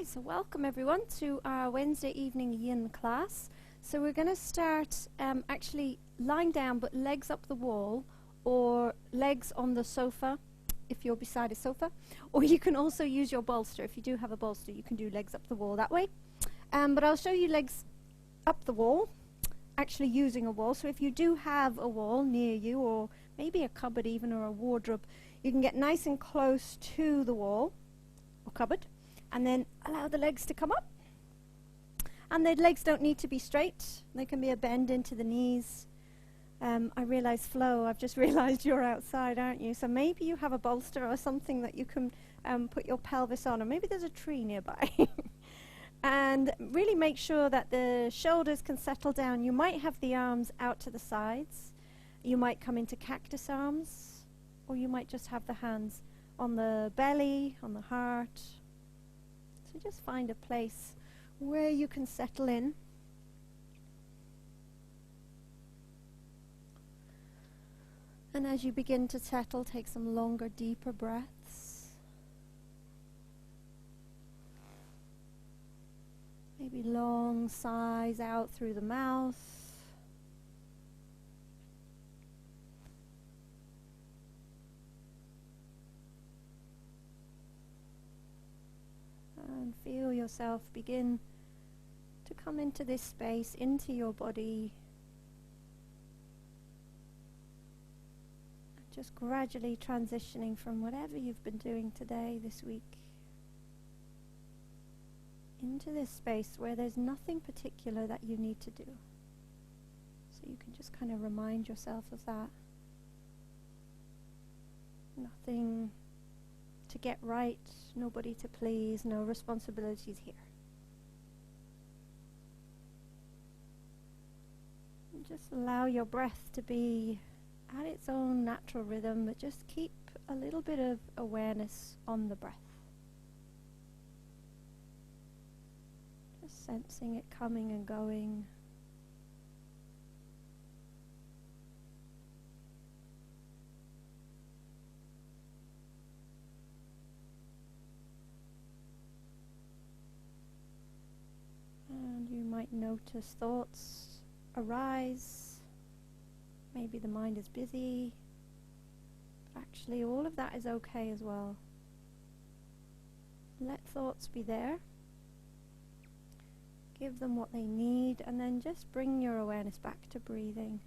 Right, so welcome everyone to our Wednesday evening Yin class. So we're going to start actually lying down but legs up the wall or legs on the sofa if you're beside a sofa, or you can also use your bolster. If you do have a bolster, you can do legs up the wall that way. But I'll show you legs up the wall, actually using a wall. So if you do have a wall near you, or maybe a cupboard even, or a wardrobe, you can get nice and close to the wall or cupboard, and then allow the legs to come up. And the legs don't need to be straight. They can be a bend into the knees. I realize, Flo, I've just realized you're outside, aren't you? So maybe you have a bolster or something that you can put your pelvis on, or maybe there's a tree nearby. And really make sure that the shoulders can settle down. You might have the arms out to the sides. You might come into cactus arms, or you might just have the hands on the belly, on the heart. So just find a place where you can settle in. And as you begin to settle, take some longer, deeper breaths. Maybe long sighs out through the mouth. And feel yourself begin to come into this space, into your body. Just gradually transitioning from whatever you've been doing today, this week, into this space where there's nothing particular that you need to do. So you can just kind of remind yourself of that. Nothing to get right, nobody to please, no responsibilities here. And just allow your breath to be at its own natural rhythm, but just keep a little bit of awareness on the breath. Just sensing it coming and going. And you might notice thoughts arise. Maybe the mind is busy. Actually, all of that is okay as well. Let thoughts be there. Give them what they need, and then just bring your awareness back to breathing.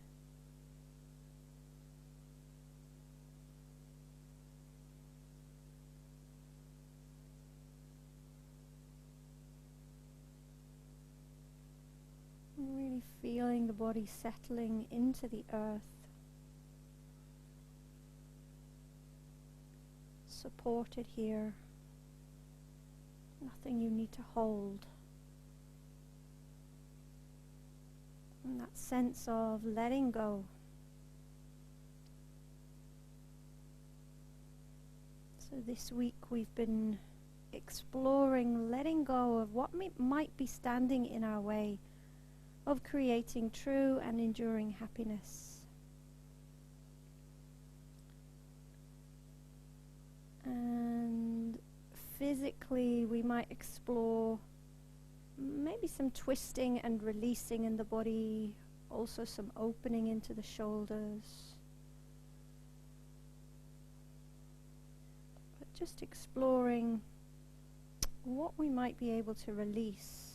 Really feeling the body settling into the earth, supported here, nothing you need to hold. And that sense of letting go. So this week we've been exploring letting go of what might be standing in our way of creating true and enduring happiness. And physically, we might explore maybe some twisting and releasing in the body, also some opening into the shoulders. But just exploring what we might be able to release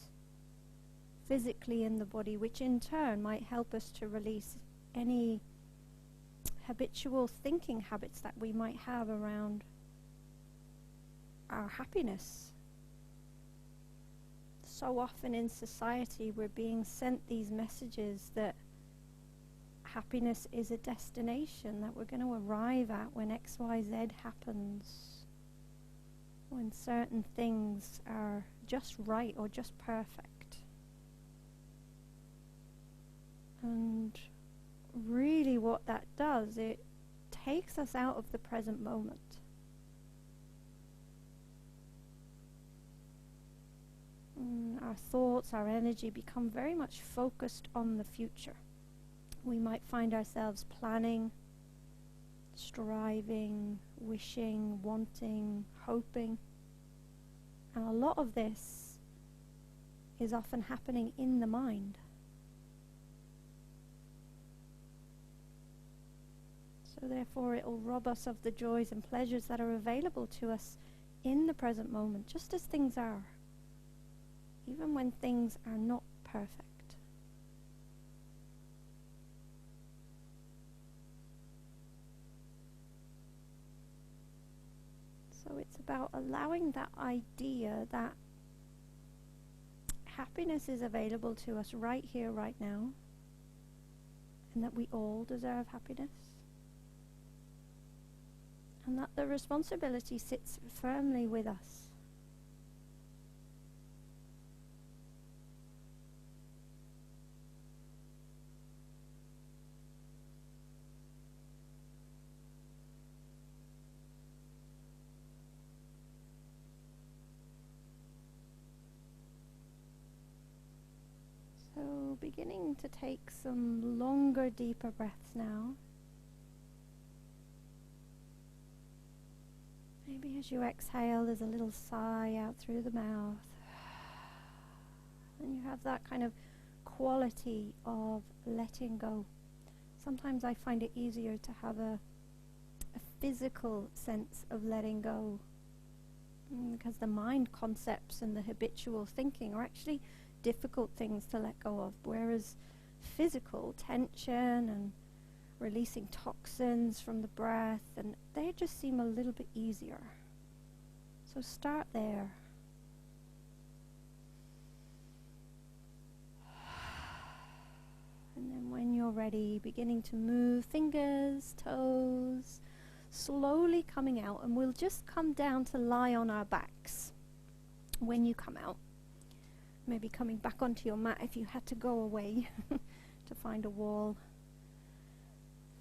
physically in the body, which in turn might help us to release any habitual thinking habits that we might have around our happiness. So often in society we're being sent these messages that happiness is a destination that we're going to arrive at when XYZ happens, when certain things are just right or just perfect. And really what that does, it takes us out of the present moment. Our thoughts, our energy become very much focused on the future. We might find ourselves planning, striving, wishing, wanting, hoping And a lot of this is often happening in the mind. So therefore it will rob us of the joys and pleasures that are available to us in the present moment, just as things are, even when things are not perfect. So it's about allowing that idea that happiness is available to us right here, right now, and that we all deserve happiness, and that the responsibility sits firmly with us. So beginning to take some longer, deeper breaths now. Maybe as you exhale, there's a little sigh out through the mouth. And you have that kind of quality of letting go. Sometimes I find it easier to have a physical sense of letting go, because the mind concepts and the habitual thinking are actually difficult things to let go of, whereas physical tension and releasing toxins from the breath, and they just seem a little bit easier. So start there. And then when you're ready, beginning to move fingers, toes, slowly coming out, and we'll just come down to lie on our backs when you come out. Maybe coming back onto your mat if you had to go away to find a wall.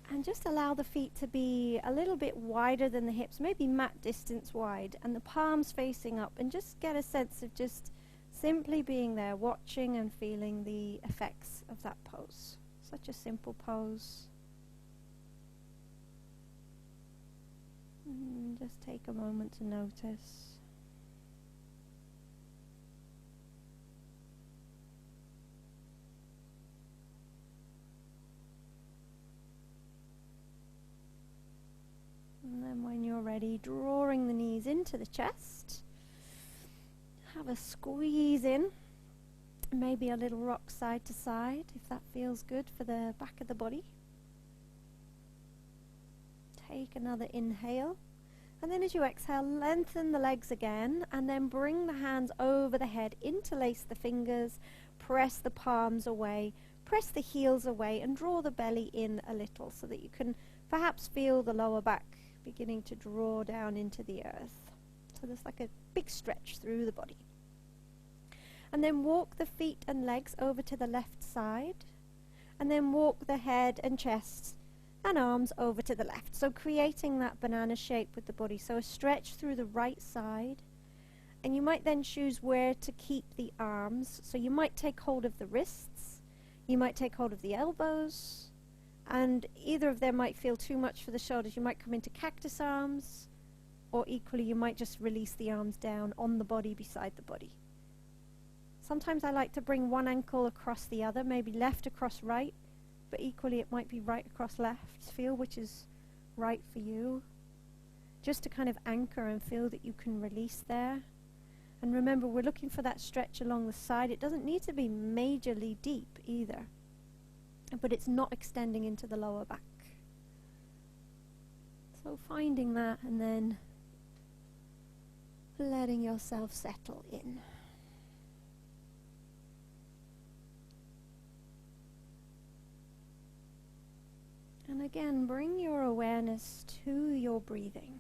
And just allow the feet to be a little bit wider than the hips, maybe mat distance wide, and the palms facing up, and just get a sense of just simply being there, watching and feeling the effects of that pose. Such a simple pose. And just take a moment to notice. And then when you're ready, drawing the knees into the chest. Have a squeeze in. Maybe a little rock side to side if that feels good for the back of the body. Take another inhale. And then as you exhale, lengthen the legs again, and then bring the hands over the head, interlace the fingers, press the palms away, press the heels away, and draw the belly in a little so that you can perhaps feel the lower back beginning to draw down into the earth. So there's like a big stretch through the body. And then walk the feet and legs over to the left side, and then walk the head and chest and arms over to the left. So creating that banana shape with the body. So a stretch through the right side, and you might then choose where to keep the arms. So you might take hold of the wrists, you might take hold of the elbows, and either of them might feel too much for the shoulders. You might come into cactus arms, or equally you might just release the arms down on the body beside the body. Sometimes I like to bring one ankle across the other, maybe left across right, but equally it might be right across left. Feel which is right for you, just to kind of anchor and feel that you can release there. And remember, we're looking for that stretch along the side. It doesn't need to be majorly deep either, but it's not extending into the lower back. So finding that, and then letting yourself settle in. And again, bring your awareness to your breathing,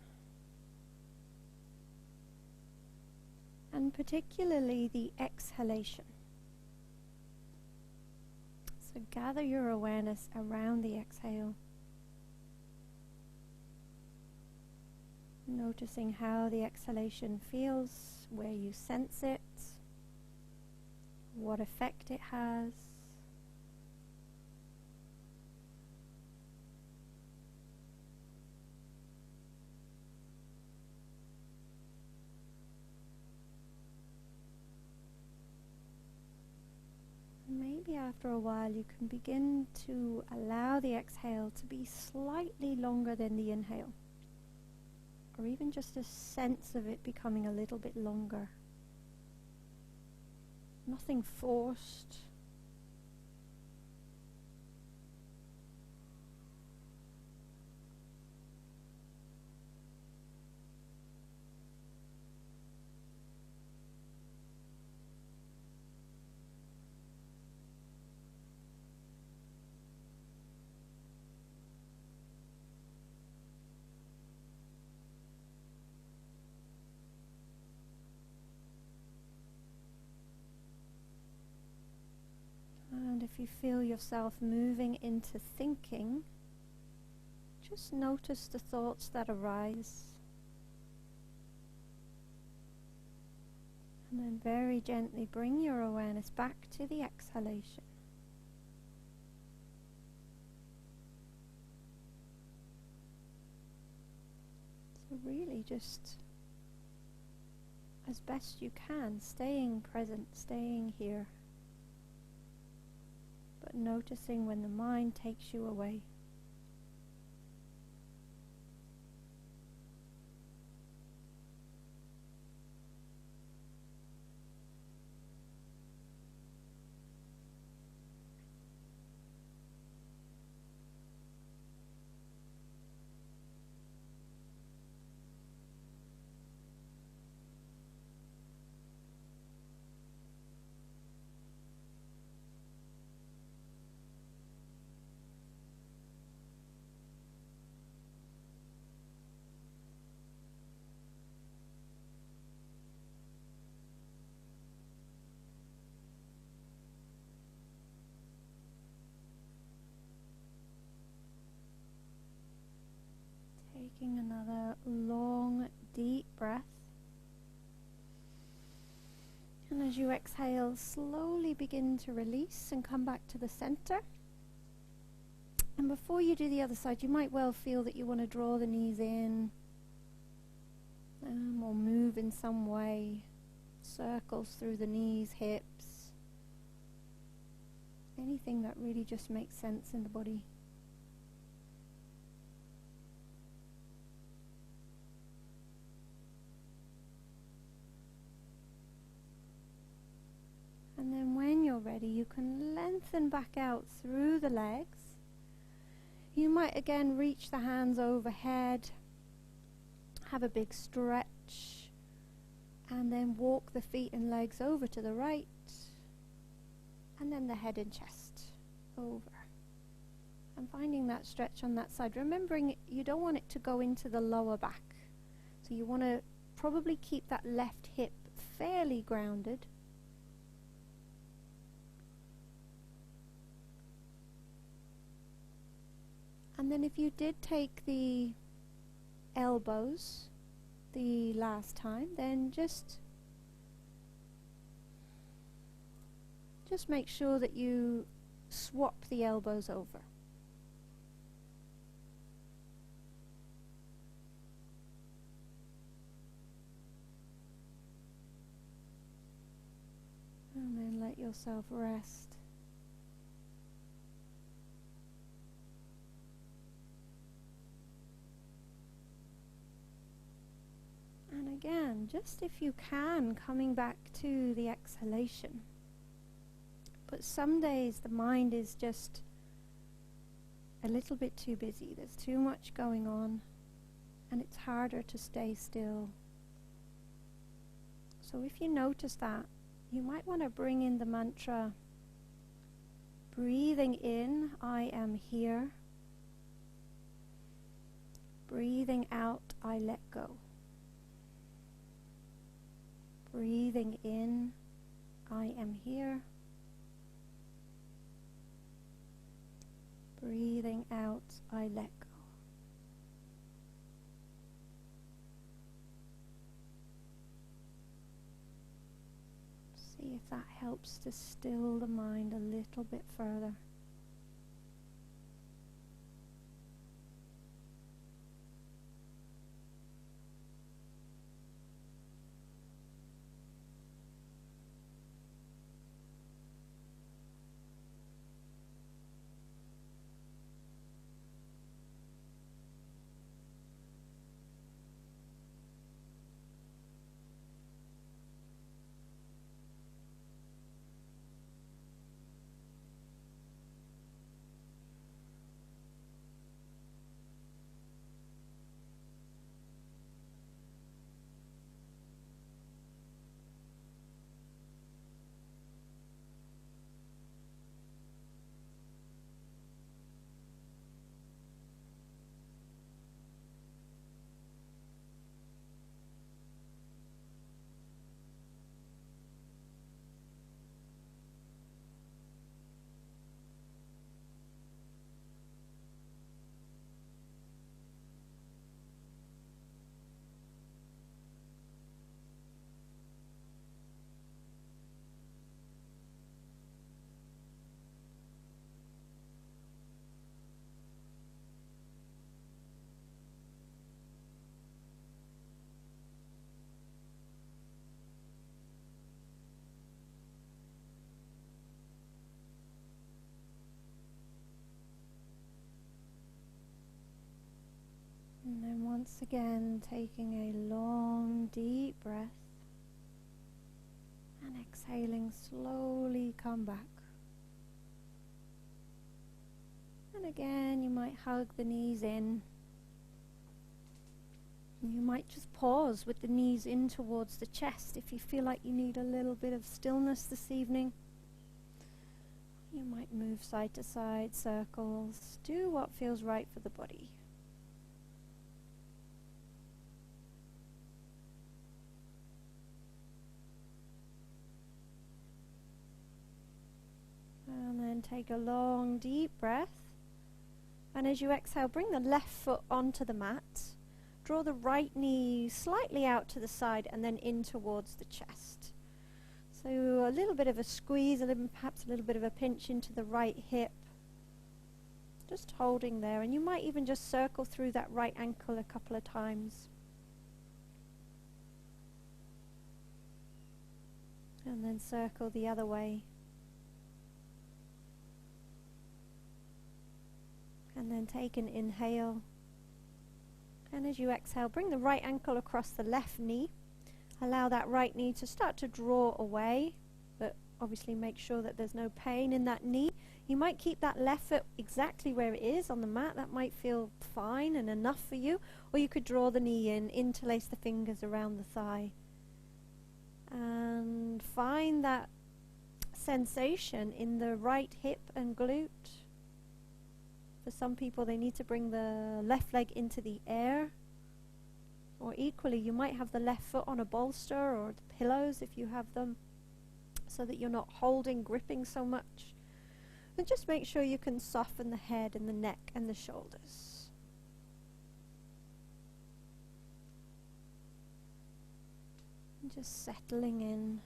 and particularly the exhalation. So gather your awareness around the exhale, noticing how the exhalation feels, where you sense it, what effect it has. maybe after a while you can begin to allow the exhale to be slightly longer than the inhale, or even just a sense of it becoming a little bit longer. Nothing forced. And if you feel yourself moving into thinking, just notice the thoughts that arise. And then very gently bring your awareness back to the exhalation. So really just, as best you can, staying present, staying here. But noticing when the mind takes you away. Taking another long, deep breath. And as you exhale, slowly begin to release and come back to the center. And before you do the other side, you might well feel that you want to draw the knees in or move in some way. Circles through the knees, hips. Anything that really just makes sense in the body. And then when you're ready, you can lengthen back out through the legs. You might again reach the hands overhead, have a big stretch, and then walk the feet and legs over to the right, and then the head and chest over. And finding that stretch on that side, remembering you don't want it to go into the lower back. So you want to probably keep that left hip fairly grounded. And then if you did take the elbows the last time, then just make sure that you swap the elbows over. And then let yourself rest. And again, just if you can, coming back to the exhalation. But some days the mind is just a little bit too busy. There's too much going on, and it's harder to stay still. So if you notice that, you might want to bring in the mantra, breathing in, I am here. Breathing out, I let go. Breathing in, I am here. Breathing out, I let go. See if that helps to still the mind a little bit further. Once again, taking a long, deep breath and exhaling, slowly come back. And again, you might hug the knees in. You might just pause with the knees in towards the chest if you feel like you need a little bit of stillness this evening. You might move side to side, circles. Do what feels right for the body. And then take a long, deep breath. And as you exhale, bring the left foot onto the mat. Draw the right knee slightly out to the side and then in towards the chest. So a little bit of a squeeze, perhaps a little bit of a pinch into the right hip. Just holding there, and you might even just circle through that right ankle a couple of times. And then circle the other way. And then take an inhale. And as you exhale, bring the right ankle across the left knee. Allow that right knee to start to draw away, but obviously make sure that there's no pain in that knee. You might keep that left foot exactly where it is on the mat. That might feel fine and enough for you. Or you could draw the knee in, interlace the fingers around the thigh. And find that sensation in the right hip and glute. For some people, they need to bring the left leg into the air. Or equally, you might have the left foot on a bolster or the pillows if you have them, so that you're not holding, gripping so much. And just make sure you can soften the head and the neck and the shoulders. And just settling in.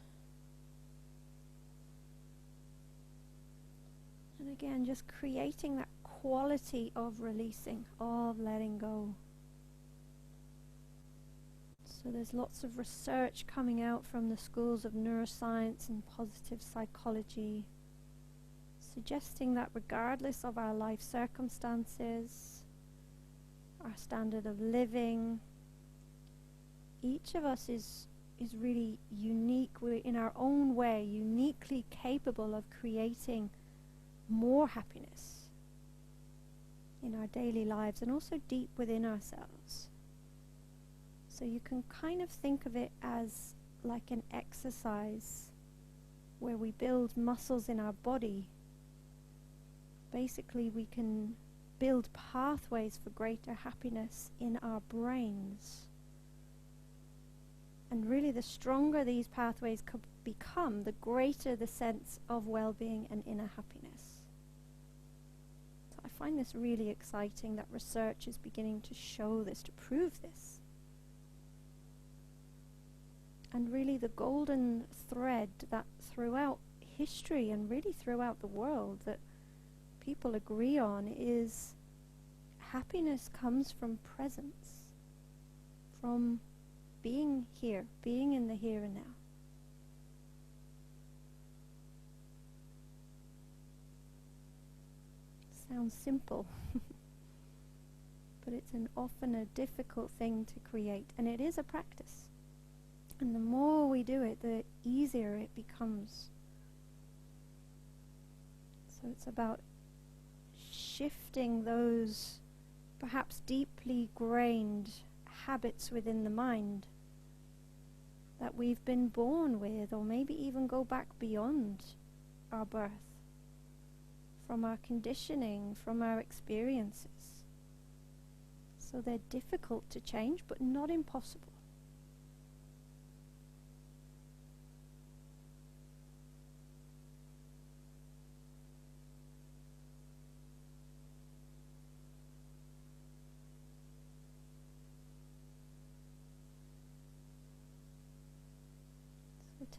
And again, just creating that quality of releasing, of letting go. So there's lots of research coming out from the schools of neuroscience and positive psychology, suggesting that regardless of our life circumstances, our standard of living, each of us is really unique. We're in our own way uniquely capable of creating more happiness in our daily lives and also deep within ourselves. So you can kind of think of it as like an exercise where we build muscles in our body. Basically, we can build pathways for greater happiness in our brains. And really, the stronger these pathways could become, the greater the sense of well-being and inner happiness. So I find this really exciting that research is beginning to show this, to prove this. And really the golden thread that throughout history and really throughout the world that people agree on is happiness comes from presence, from being here, being in the here and now. Sounds simple, but it's often a difficult thing to create, and it is a practice. And the more we do it, the easier it becomes. So it's about shifting those perhaps deeply grained habits within the mind that we've been born with, or maybe even go back beyond our birth, from our conditioning, from our experiences. So they're difficult to change, but not impossible.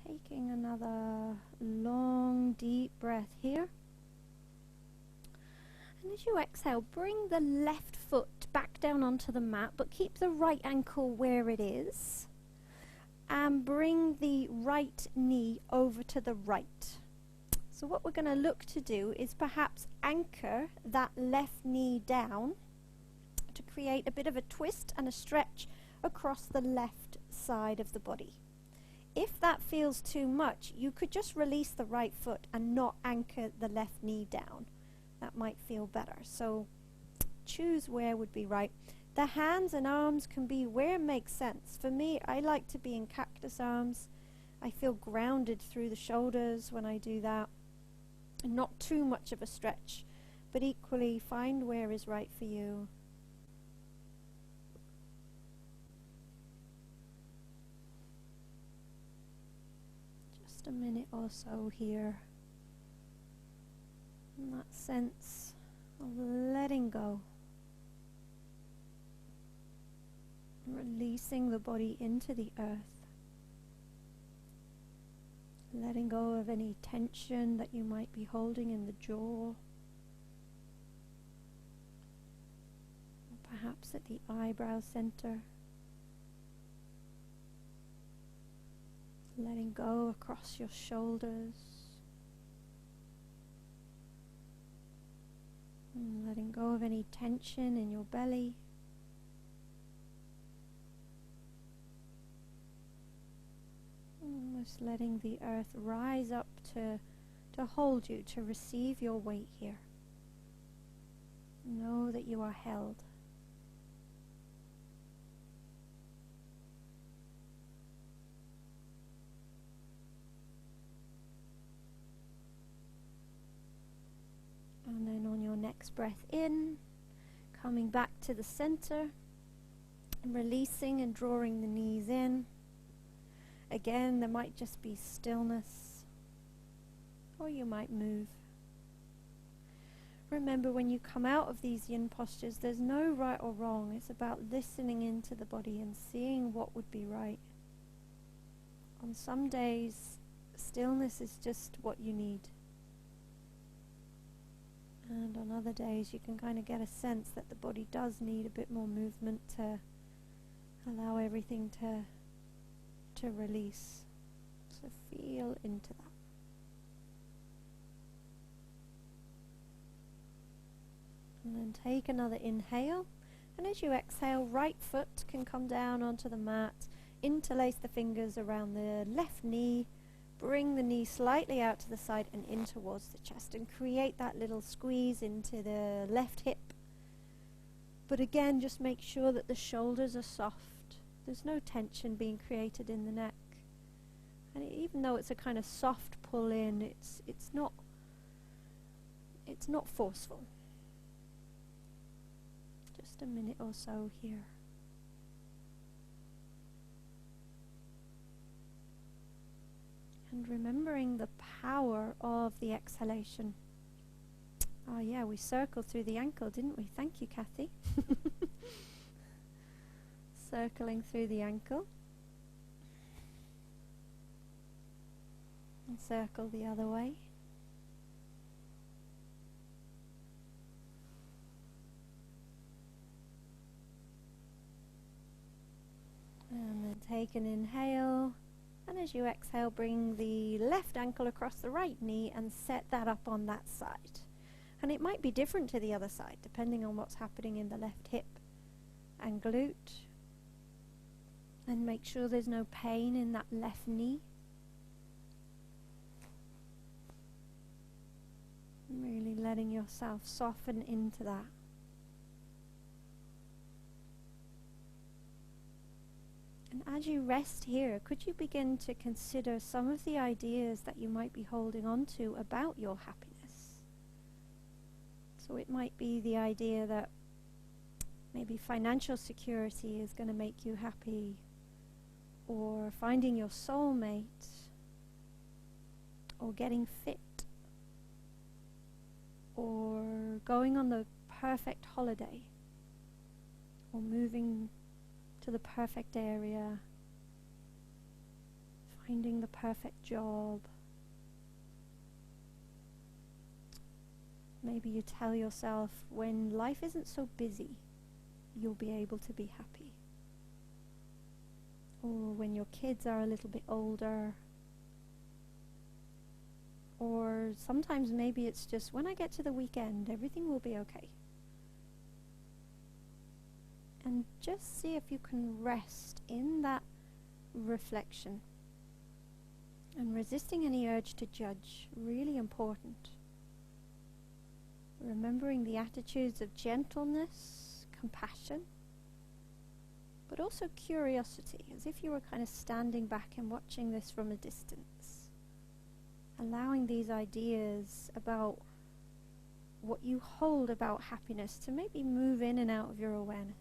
Taking another long, deep breath here. And as you exhale, bring the left foot back down onto the mat, but keep the right ankle where it is. And bring the right knee over to the right. So what we're going to look to do is perhaps anchor that left knee down to create a bit of a twist and a stretch across the left side of the body. If that feels too much, you could just release the right foot and not anchor the left knee down. That might feel better. So choose where would be right. The hands and arms can be where it makes sense. For me, I like to be in cactus arms. I feel grounded through the shoulders when I do that. And not too much of a stretch, but equally find where is right for you. Just a minute or so here. And that sense of letting go. Releasing the body into the earth. Letting go of any tension that you might be holding in the jaw. Or perhaps at the eyebrow center. Letting go across your shoulders. And letting go of any tension in your belly. Almost letting the earth rise up to hold you, to receive your weight here. Know that you are held. And then on your next breath in, coming back to the center, and releasing and drawing the knees in. Again, there might just be stillness, or you might move. Remember, when you come out of these yin postures, there's no right or wrong. It's about listening into the body and seeing what would be right. On some days, stillness is just what you need. And on other days, you can kind of get a sense that the body does need a bit more movement to allow everything to release. So feel into that. And then take another inhale, and as you exhale, right foot can come down onto the mat, interlace the fingers around the left knee, bring the knee slightly out to the side and in towards the chest, and create that little squeeze into the left hip. But again, just make sure that the shoulders are soft. There's no tension being created in the neck. And even though it's a kind of soft pull in, it's not forceful. Just a minute or so here. And remembering the power of the exhalation. Oh yeah, we circled through the ankle, didn't we? Thank you, Kathy. Circling through the ankle. And circle the other way. And then take an inhale. And as you exhale, bring the left ankle across the right knee and set that up on that side. And it might be different to the other side, depending on what's happening in the left hip and glute. And make sure there's no pain in that left knee. Really letting yourself soften into that. And as you rest here, could you begin to consider some of the ideas that you might be holding on to about your happiness? So it might be the idea that maybe financial security is going to make you happy, or finding your soulmate, or getting fit, or going on the perfect holiday, or moving to the perfect area, finding the perfect job. Maybe you tell yourself, when life isn't so busy, you'll be able to be happy. Or when your kids are a little bit older. Or sometimes maybe it's just, when I get to the weekend, everything will be okay. And just see if you can rest in that reflection. And resisting any urge to judge, really important. Remembering the attitudes of gentleness, compassion, but also curiosity, as if you were kind of standing back and watching this from a distance. Allowing these ideas about what you hold about happiness to maybe move in and out of your awareness.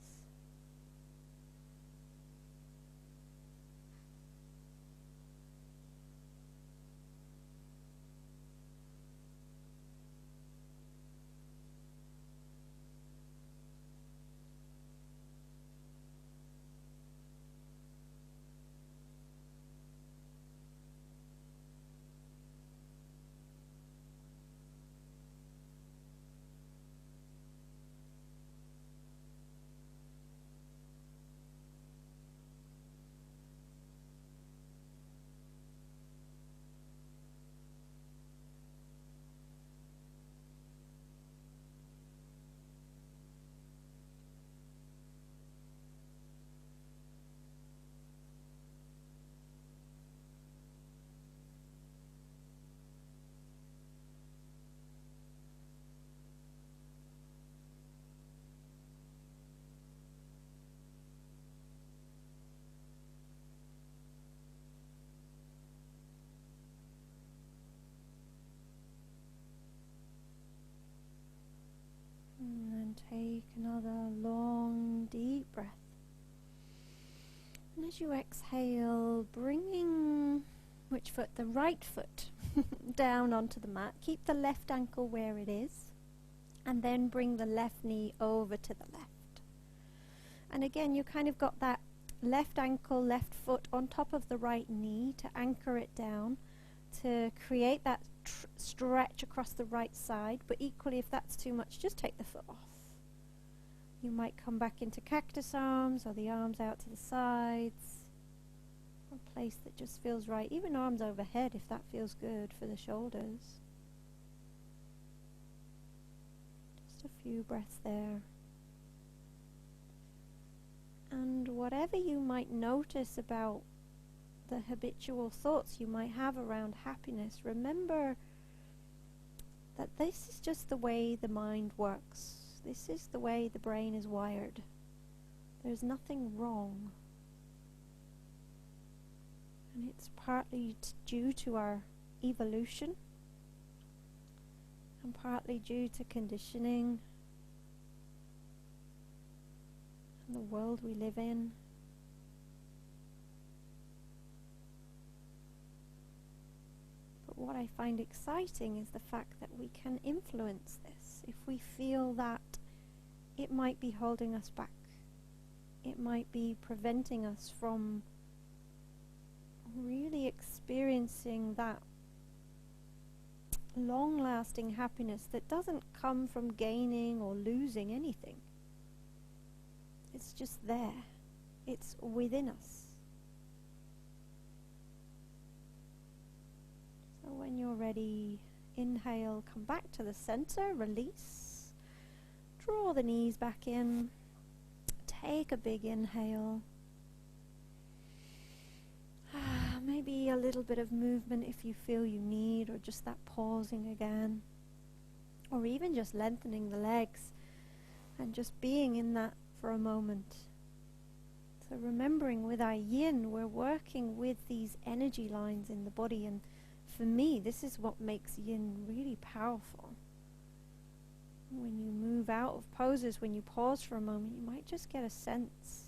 And then take another long, deep breath. And as you exhale, bringing which foot? The right foot down onto the mat. Keep the left ankle where it is. And then bring the left knee over to the left. And again, you kind of got that left ankle, left foot on top of the right knee to anchor it down, to create that stretch across the right side. But equally, if that's too much, just take the foot off. You might come back into cactus arms, or the arms out to the sides, a place that just feels right. Even arms overhead if that feels good for the shoulders. Just a few breaths there. And whatever you might notice about the habitual thoughts you might have around happiness, remember that this is just the way the mind works. This is the way the brain is wired. There's nothing wrong. And it's partly due to our evolution, and partly due to conditioning and the world we live in. But what I find exciting is the fact that we can influence this. If we feel that it might be holding us back, it might be preventing us from really experiencing that long-lasting happiness that doesn't come from gaining or losing anything. It's just there. It's within us. So when you're ready, inhale, come back to the center, release. Draw the knees back in. Take a big inhale. Maybe a little bit of movement if you feel you need, or just that pausing again. Or even just lengthening the legs and just being in that for a moment. So remembering with our yin, we're working with these energy lines in the body, and for me, this is what makes yin really powerful. When you move out of poses, when you pause for a moment, you might just get a sense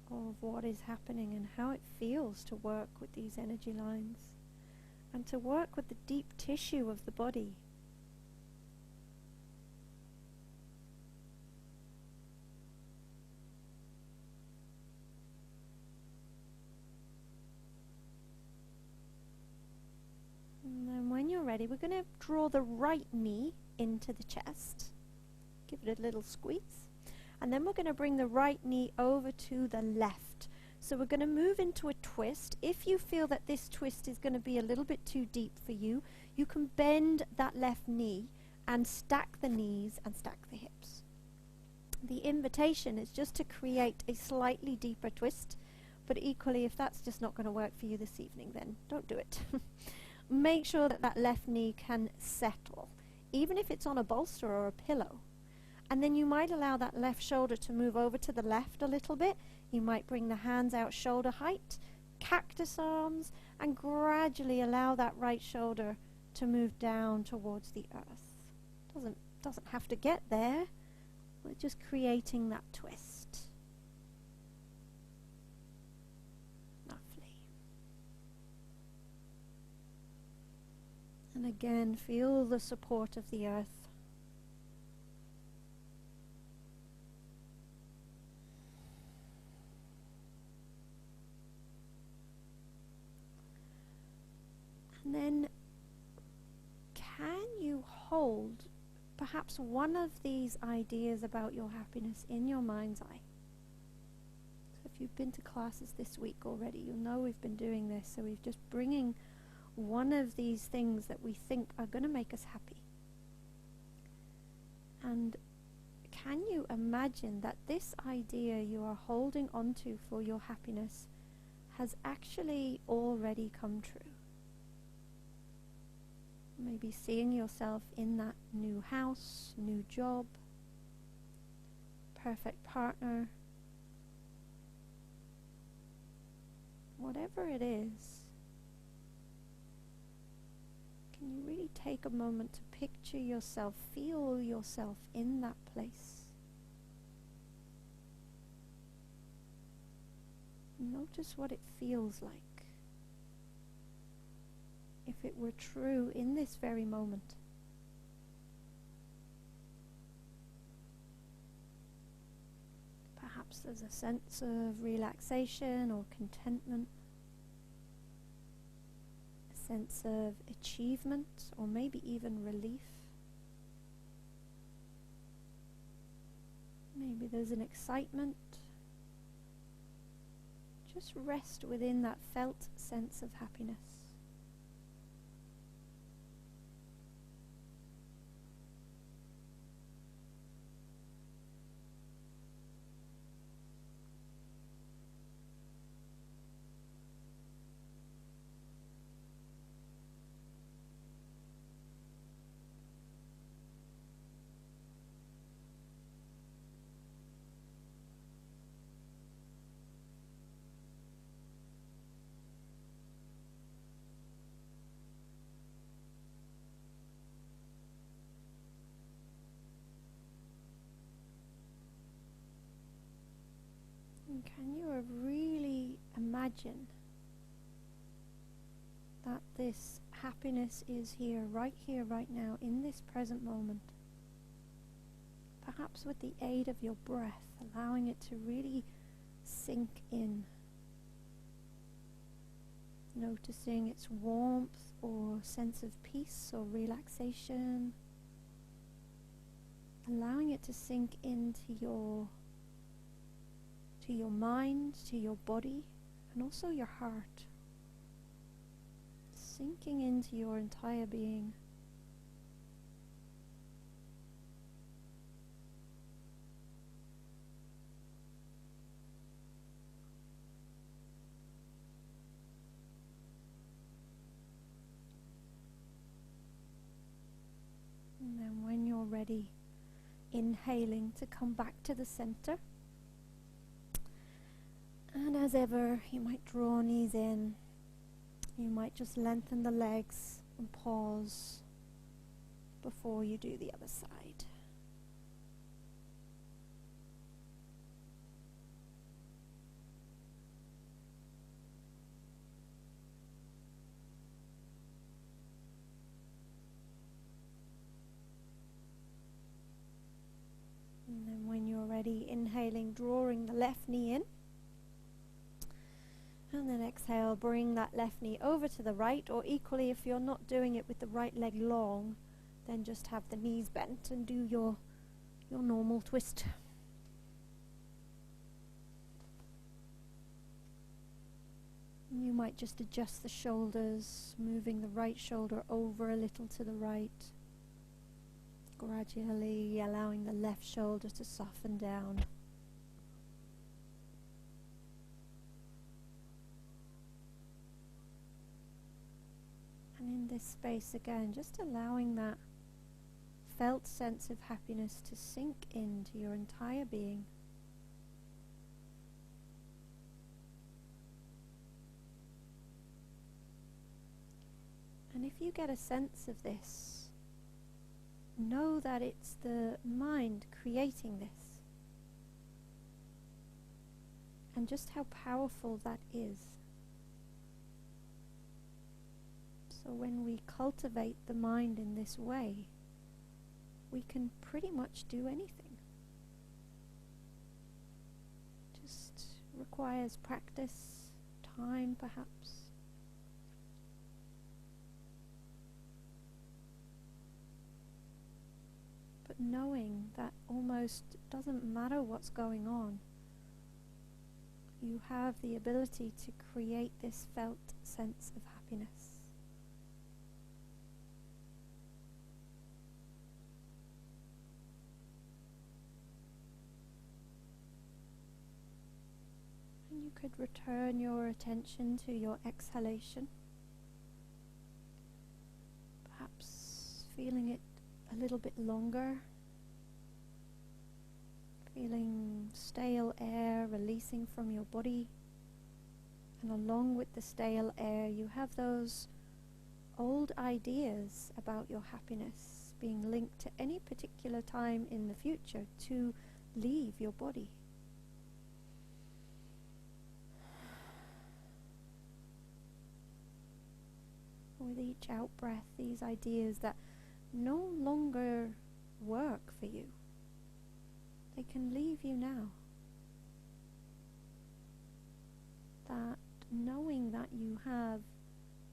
of what is happening and how it feels to work with these energy lines and to work with the deep tissue of the body. And then when you're ready, we're going to draw the right knee into the chest. Give it a little squeeze. And then we're going to bring the right knee over to the left. So we're going to move into a twist. If you feel that this twist is going to be a little bit too deep for you, you can bend that left knee and stack the knees and stack the hips. The invitation is just to create a slightly deeper twist, but equally, if that's just not going to work for you this evening, then don't do it. Make sure that that left knee can settle, even if it's on a bolster or a pillow. And then you might allow that left shoulder to move over to the left a little bit. You might bring the hands out shoulder height, cactus arms, and gradually allow that right shoulder to move down towards the earth. Doesn't have to get there. We're just creating that twist. Lovely. And again, feel the support of the earth. And then, can you hold perhaps one of these ideas about your happiness in your mind's eye? So if you've been to classes this week already, you'll know we've been doing this. So we're just bringing one of these things that we think are going to make us happy. And can you imagine that this idea you are holding onto for your happiness has actually already come true? Maybe seeing yourself in that new house, new job, perfect partner, whatever it is. Can you really take a moment to picture yourself, feel yourself in that place? Notice what it feels like. If it were true in this very moment. Perhaps there's a sense of relaxation or contentment, a sense of achievement or maybe even relief. Maybe there's an excitement. Just rest within that felt sense of happiness. And can you really imagine that this happiness is here, right now, in this present moment? Perhaps with the aid of your breath, allowing it to really sink in. Noticing its warmth or sense of peace or relaxation. Allowing it to sink into your mind, to your body, and also your heart. Sinking into your entire being. And then when you're ready, inhaling to come back to the center. And as ever, you might draw knees in. You might just lengthen the legs and pause before you do the other side. And then when you're ready, inhaling, drawing the left knee in. And then exhale, bring that left knee over to the right, or equally if you're not doing it with the right leg long, then just have the knees bent and do your normal twist. You might just adjust the shoulders, moving the right shoulder over a little to the right, Gradually allowing the left shoulder to soften down. And in this space again, just allowing that felt sense of happiness to sink into your entire being. And if you get a sense of this, know that it's the mind creating this, and just how powerful that is. So when we cultivate the mind in this way, we can pretty much do anything. Just requires practice, time perhaps. But knowing that almost doesn't matter what's going on, you have the ability to create this felt sense of happiness. And you could return your attention to your exhalation, perhaps feeling it a little bit longer, feeling stale air releasing from your body, and along with the stale air you have those old ideas about your happiness being linked to any particular time in the future to leave your body. With each out breath, these ideas that no longer work for you, they can leave you now. That knowing that you have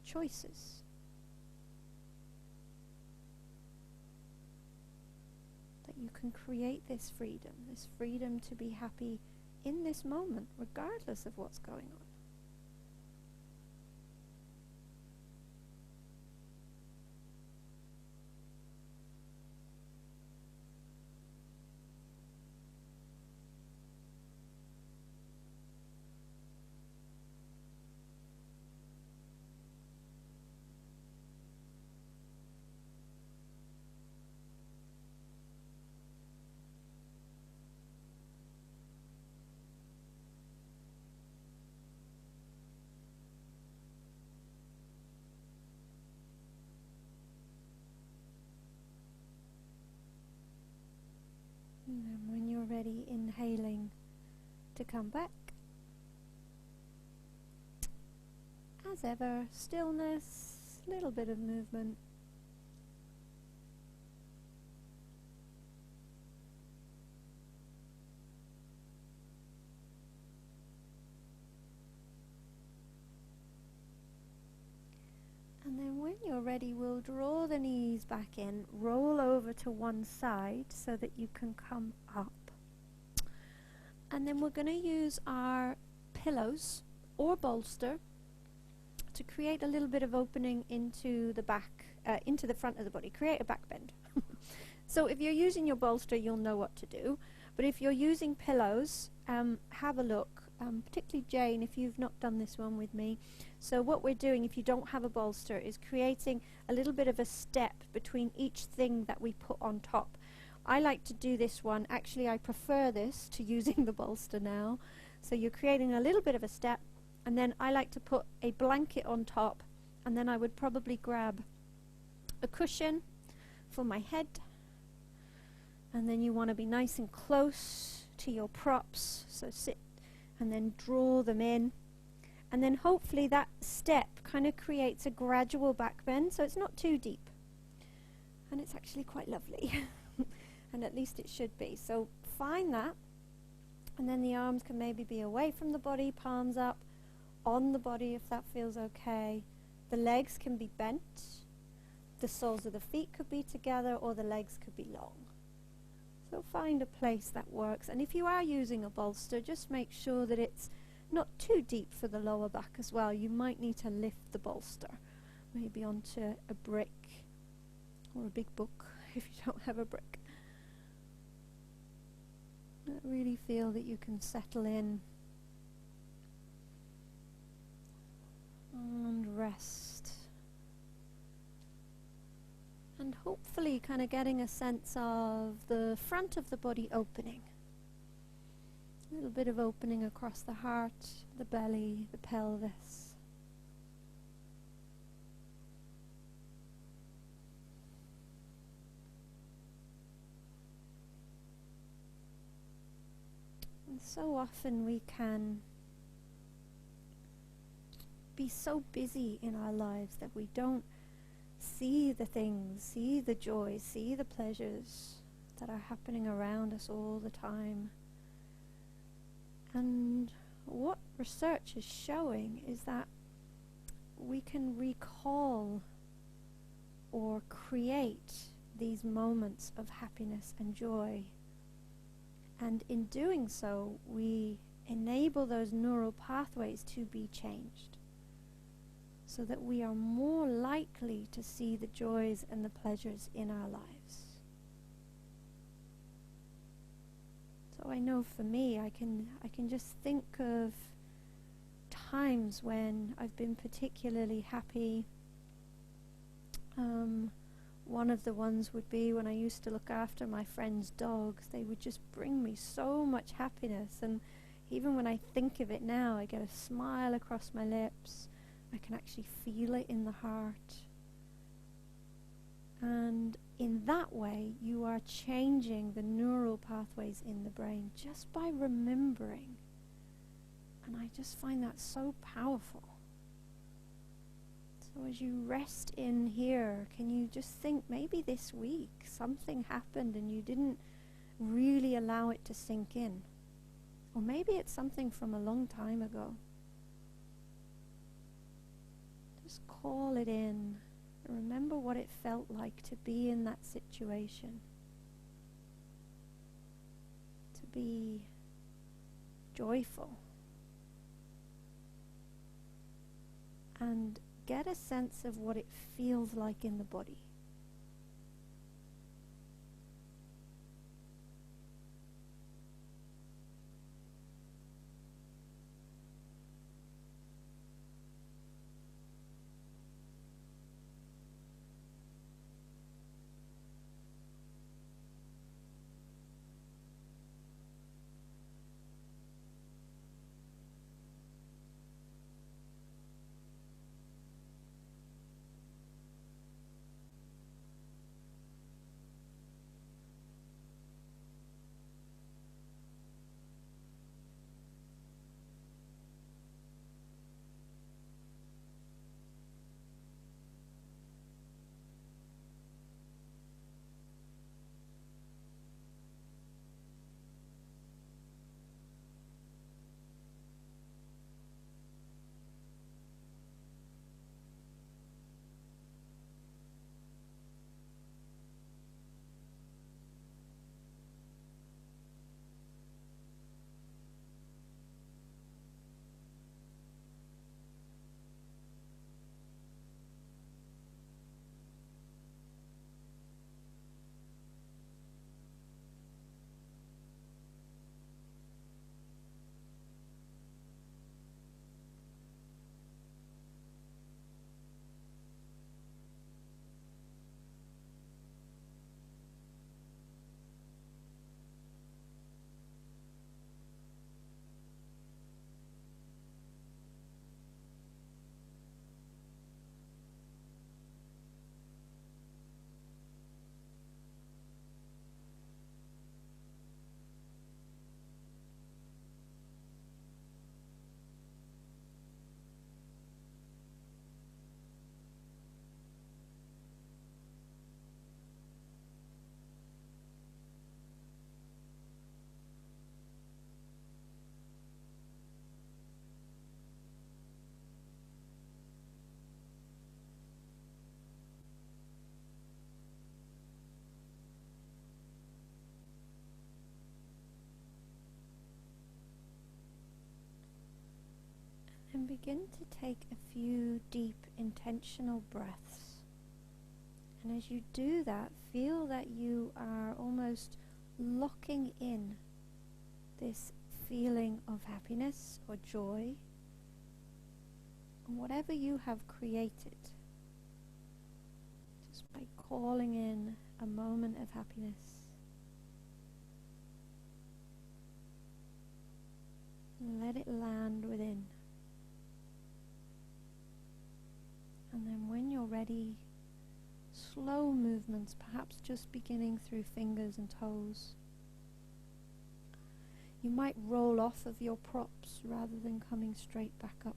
choices, that you can create this freedom to be happy in this moment, regardless of what's going on. And then when you're ready, inhaling to come back. As ever, stillness, little bit of movement. And then when you're ready, we'll draw the knees back in, roll over to one side so that you can come up. And then we're going to use our pillows or bolster to create a little bit of opening into the back, into the front of the body, create a back bend. So if you're using your bolster, you'll know what to do. But if you're using pillows, have a look. Particularly Jane, if you've not done this one with me. So what we're doing, if you don't have a bolster, is creating a little bit of a step between each thing that we put on top. I like to do this one. Actually, I prefer this to using the bolster now. So you're creating a little bit of a step, and then I like to put a blanket on top, and then I would probably grab a cushion for my head, and then you want to be nice and close to your props, so sit and then draw them in, and then hopefully that step kind of creates a gradual back bend, so it's not too deep, and it's actually quite lovely. And at least it should be. So find that, and then the arms can maybe be away from the body, palms up, on the body if that feels okay. The legs can be bent, the soles of the feet could be together, or the legs could be long. So find a place that works, and if you are using a bolster, just make sure that it's not too deep for the lower back as well. You might need to lift the bolster maybe onto a brick or a big book if you don't have a brick. Really feel that you can settle in and rest. And hopefully kind of getting a sense of the front of the body opening. A little bit of opening across the heart, the belly, the pelvis. And so often we can be so busy in our lives that we don't see the things, see the joys, see the pleasures that are happening around us all the time. And what research is showing is that we can recall or create these moments of happiness and joy. And in doing so, we enable those neural pathways to be changed, so that we are more likely to see the joys and the pleasures in our lives. So I know for me, I can just think of times when I've been particularly happy. One of the ones would be when I used to look after my friends' dogs. They would just bring me so much happiness, and even when I think of it now, I get a smile across my lips. I can actually feel it in the heart. And in that way, you are changing the neural pathways in the brain just by remembering. And I just find that so powerful. So as you rest in here, can you just think, maybe this week something happened and you didn't really allow it to sink in. Or maybe it's something from a long time ago. Just call it in. Remember what it felt like to be in that situation. To be joyful. And get a sense of what it feels like in the body. And begin to take a few deep intentional breaths. And as you do that, feel that you are almost locking in this feeling of happiness or joy, and whatever you have created, just by calling in a moment of happiness. And let it land within. And then when you're ready, slow movements, perhaps just beginning through fingers and toes. You might roll off of your props rather than coming straight back up.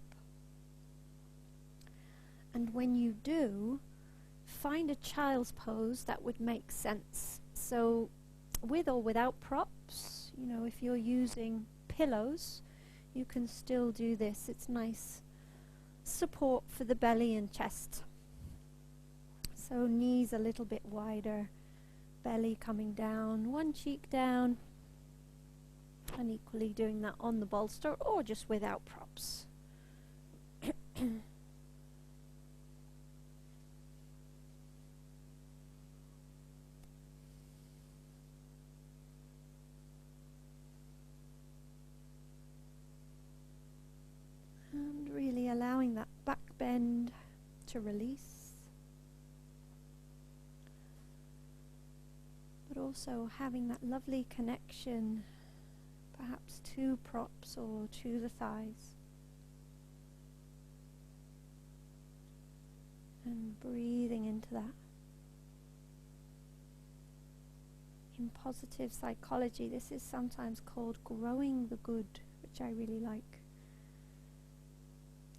And when you do, find a child's pose that would make sense. So with or without props, you know, if you're using pillows, you can still do this. It's nice support for the belly and chest. So knees a little bit wider, belly coming down, one cheek down, and equally doing that on the bolster or just without props. And really allowing that back bend to release, but also having that lovely connection, perhaps to props or to the thighs, and breathing into that. In positive psychology, this is sometimes called growing the good, which I really like.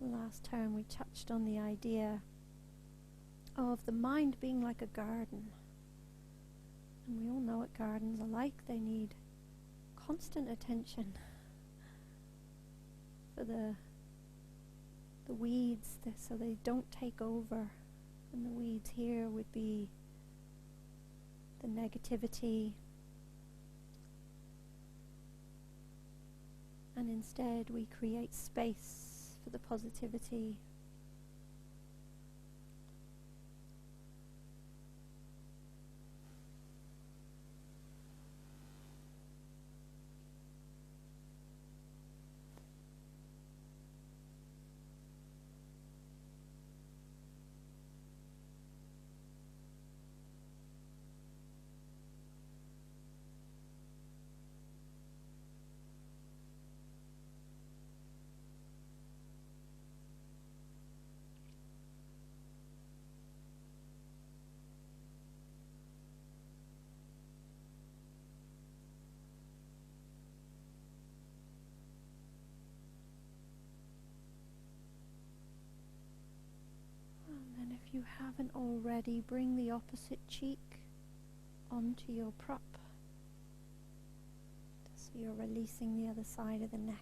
Last term we touched on the idea of the mind being like a garden, and we all know what gardens are like. They need constant attention for the weeds, so they don't take over. And the weeds here would be the negativity, and instead we create space for the positivity. And if you haven't already, bring the opposite cheek onto your prop, so you're releasing the other side of the neck.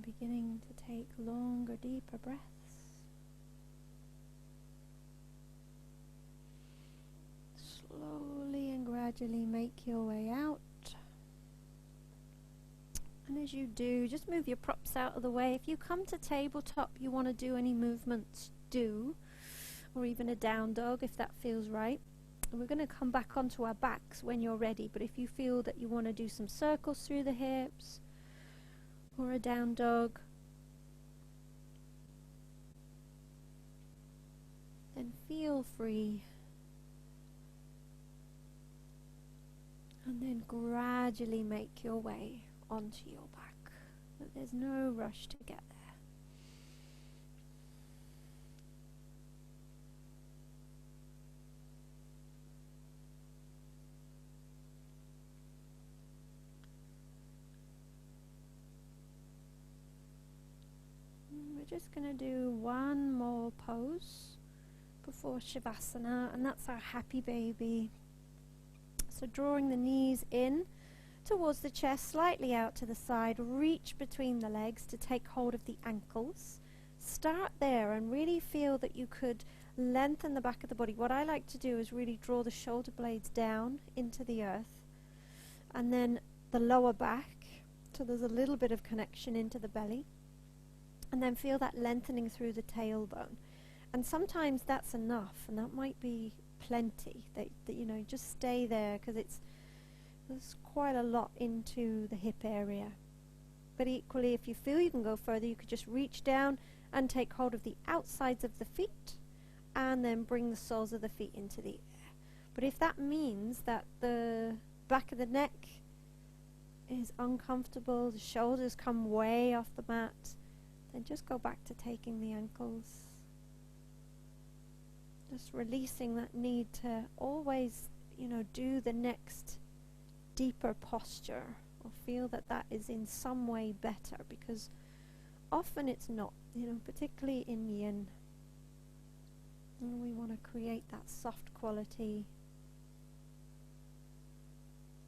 beginning to take longer, deeper breaths. Slowly and gradually make your way out. And as you do, just move your props out of the way. If you come to tabletop, you want to do any movements, do. Or even a down dog if that feels right. And we're going to come back onto our backs when you're ready. But if you feel that you want to do some circles through the hips, or a down dog, then feel free. And then gradually make your way onto your back. But there's no rush to get there. We're just going to do one more pose before Shavasana, and that's our happy baby. So drawing the knees in towards the chest, slightly out to the side, reach between the legs to take hold of the ankles. Start there and really feel that you could lengthen the back of the body. What I like to do is really draw the shoulder blades down into the earth, and then the lower back, so there's a little bit of connection into the belly. And then feel that lengthening through the tailbone. And sometimes that's enough, and that might be plenty. That you know, just stay there, because there's quite a lot into the hip area. But equally, if you feel you can go further, you could just reach down and take hold of the outsides of the feet, and then bring the soles of the feet into the air. But if that means that the back of the neck is uncomfortable, the shoulders come way off the mat, then just go back to taking the ankles. Just releasing that need to always, you know, do the next deeper posture, or feel that that is in some way better, because often it's not, you know, particularly in Yin. And we want to create that soft quality,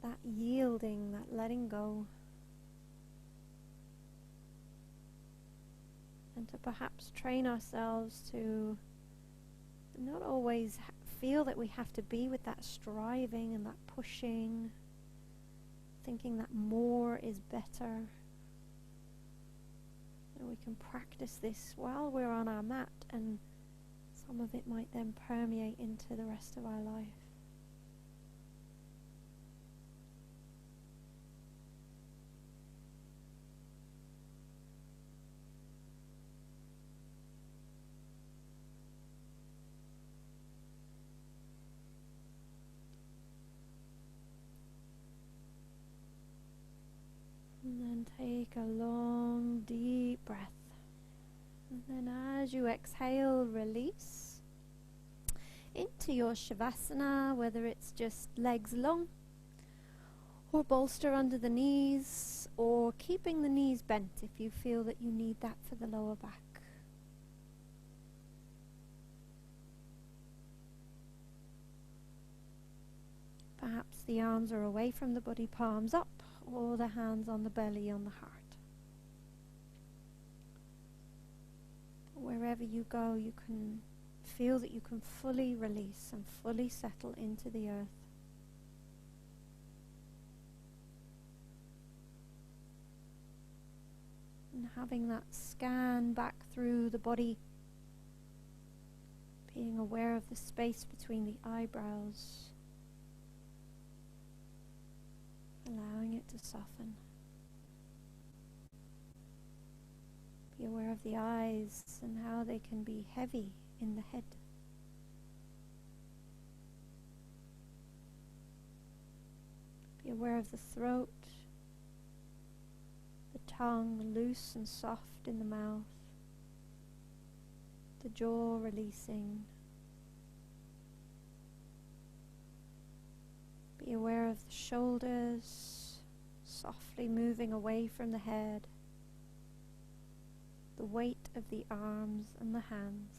that yielding, that letting go. And to perhaps train ourselves to not always feel that we have to be with that striving and that pushing, thinking that more is better. And we can practice this while we're on our mat, and some of it might then permeate into the rest of our life. And then take a long, deep breath. And then as you exhale, release into your Shavasana, whether it's just legs long, or bolster under the knees, or keeping the knees bent if you feel that you need that for the lower back. Perhaps the arms are away from the body, palms up, or the hands on the belly, on the heart. Wherever you go, you can feel that you can fully release and fully settle into the earth. And having that scan back through the body, being aware of the space between the eyebrows, allowing it to soften. Be aware of the eyes and how they can be heavy in the head. Be aware of the throat, the tongue loose and soft in the mouth, the jaw releasing. Be aware of the shoulders softly moving away from the head, the weight of the arms and the hands.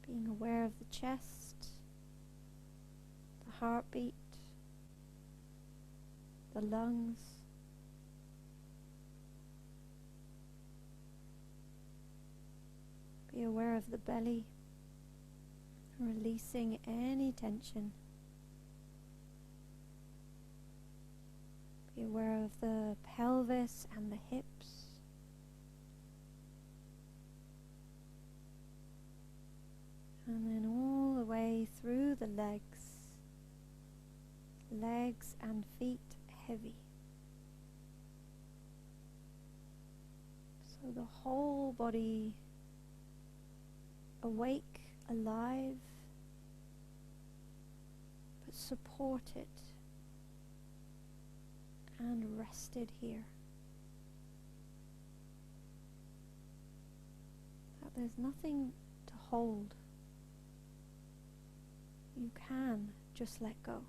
Being aware of the chest, the heartbeat, the lungs, Be aware of the belly, releasing any tension. Be aware of the pelvis and the hips. And then all the way through the legs and feet heavy. So the whole body awake, alive, but supported and rested here. That there's nothing to hold. You can just let go.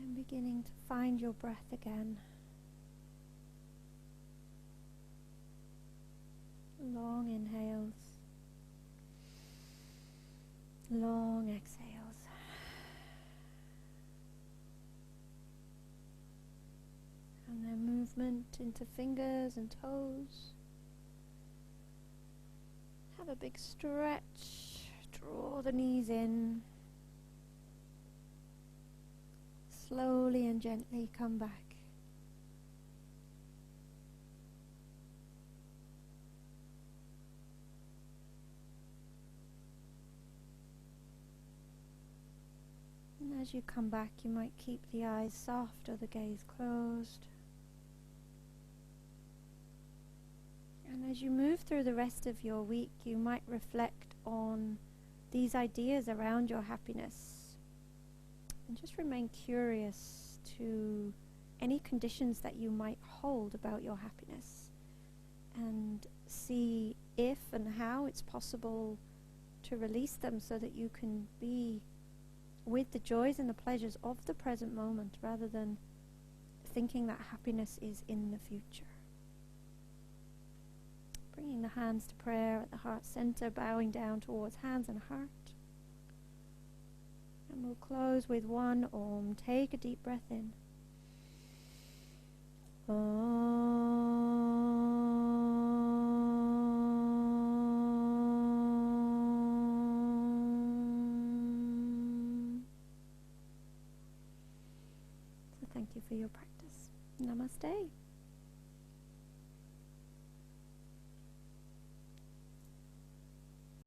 And beginning to find your breath again. Long inhales, long exhales. And then movement into fingers and toes. Have a big stretch, draw the knees in. Slowly and gently come back. And as you come back, you might keep the eyes soft or the gaze closed. And as you move through the rest of your week, you might reflect on these ideas around your happiness. And just remain curious to any conditions that you might hold about your happiness, and see if and how it's possible to release them so that you can be with the joys and the pleasures of the present moment rather than thinking that happiness is in the future. Bringing the hands to prayer at the heart center, bowing down towards hands and heart. And we'll close with one Om. Take a deep breath in. Om. So thank you for your practice. Namaste.